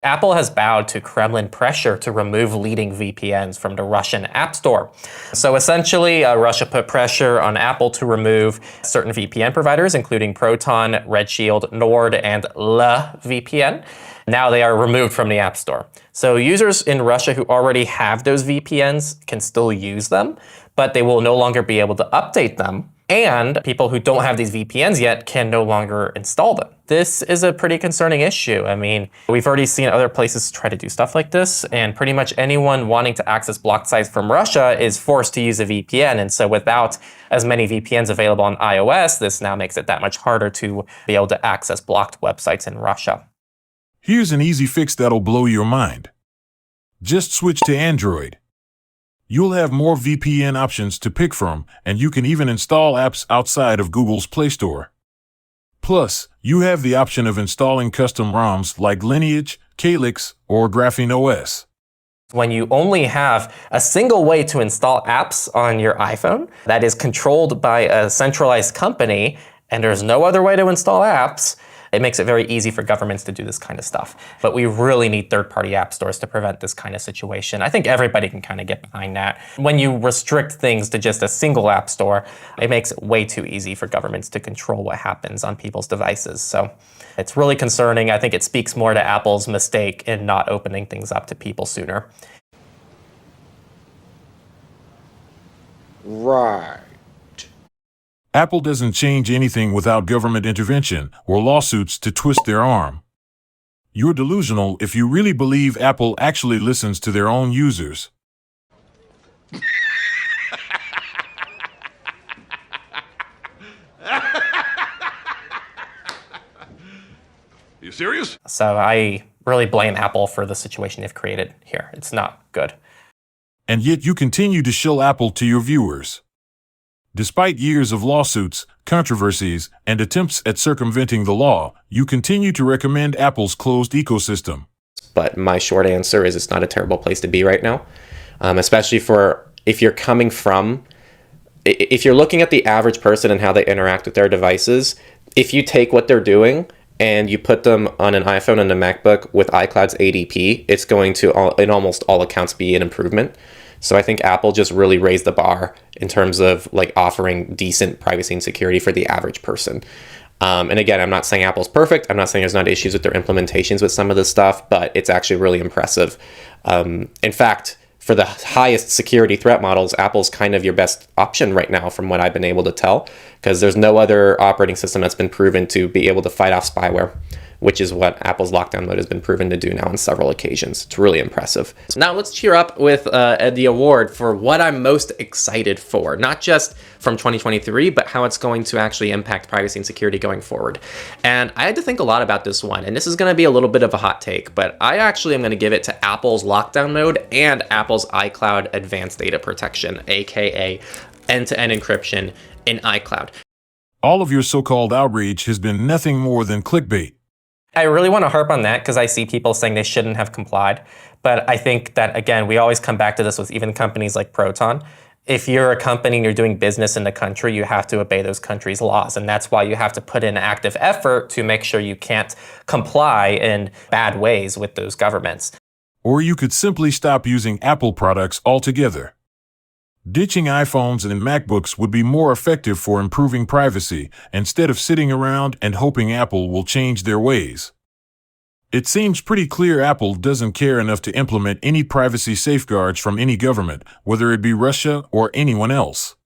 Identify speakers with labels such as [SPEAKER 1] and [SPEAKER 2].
[SPEAKER 1] Apple has bowed to Kremlin pressure to remove leading VPNs from the Russian App Store. So essentially, Russia put pressure on Apple to remove certain VPN providers, including Proton, Redshield, Nord, and Le VPN. Now they are removed from the App Store. So users in Russia who already have those VPNs can still use them, but they will no longer be able to update them. And people who don't have these VPNs yet can no longer install them. This is a pretty concerning issue. I mean, we've already seen other places try to do stuff like this, and pretty much anyone wanting to access blocked sites from Russia is forced to use a VPN. And so without as many VPNs available on iOS, this now makes it that much harder to be able to access blocked websites in Russia.
[SPEAKER 2] Here's an easy fix that'll blow your mind. Just switch to Android. You'll have more VPN options to pick from, and you can even install apps outside of Google's Play Store. Plus, you have the option of installing custom ROMs like Lineage, Calyx, or Graphene OS.
[SPEAKER 1] When you only have a single way to install apps on your iPhone that is controlled by a centralized company, and there's no other way to install apps, it makes it very easy for governments to do this kind of stuff. But we really need third-party app stores to prevent this kind of situation. I think everybody can kind of get behind that. When you restrict things to just a single app store, it makes it way too easy for governments to control what happens on people's devices. So it's really concerning. I think it speaks more to Apple's mistake in not opening things up to people sooner.
[SPEAKER 3] Right.
[SPEAKER 2] Apple doesn't change anything without government intervention or lawsuits to twist their arm. You're delusional if you really believe Apple actually listens to their own users.
[SPEAKER 4] You serious?
[SPEAKER 1] So I really blame Apple for the situation they've created here. It's not good.
[SPEAKER 2] And yet you continue to shill Apple to your viewers. Despite years of lawsuits, controversies, and attempts at circumventing the law, you continue to recommend Apple's closed ecosystem.
[SPEAKER 5] But my short answer is it's not a terrible place to be right now, especially for if you're looking at the average person and how they interact with their devices. If you take what they're doing and you put them on an iPhone and a MacBook with iCloud's ADP, it's going to, in almost all accounts, be an improvement. So I think Apple just really raised the bar in terms of like offering decent privacy and security for the average person. And again, I'm not saying Apple's perfect. I'm not saying there's not issues with their implementations with some of this stuff, but it's actually really impressive. In fact, for the highest security threat models, Apple's kind of your best option right now from what I've been able to tell, because there's no other operating system that's been proven to be able to fight off spyware, which is what Apple's lockdown mode has been proven to do now on several occasions. It's really impressive. Now let's cheer up with the award for what I'm most excited for, not just from 2023, but how it's going to actually impact privacy and security going forward. And I had to think a lot about this one, and this is going to be a little bit of a hot take, but I actually am going to give it to Apple's lockdown mode and Apple's iCloud advanced data protection, aka end-to-end encryption in iCloud.
[SPEAKER 2] All of your so-called outrage has been nothing more than clickbait.
[SPEAKER 1] I really want to harp on that because I see people saying they shouldn't have complied. But I think that, again, we always come back to this with even companies like Proton. If you're a company and you're doing business in the country, you have to obey those countries' laws. And that's why you have to put in active effort to make sure you can't comply in bad ways with those governments.
[SPEAKER 2] Or you could simply stop using Apple products altogether. Ditching iPhones and MacBooks would be more effective for improving privacy instead of sitting around and hoping Apple will change their ways. It seems pretty clear Apple doesn't care enough to implement any privacy safeguards from any government, whether it be Russia or anyone else.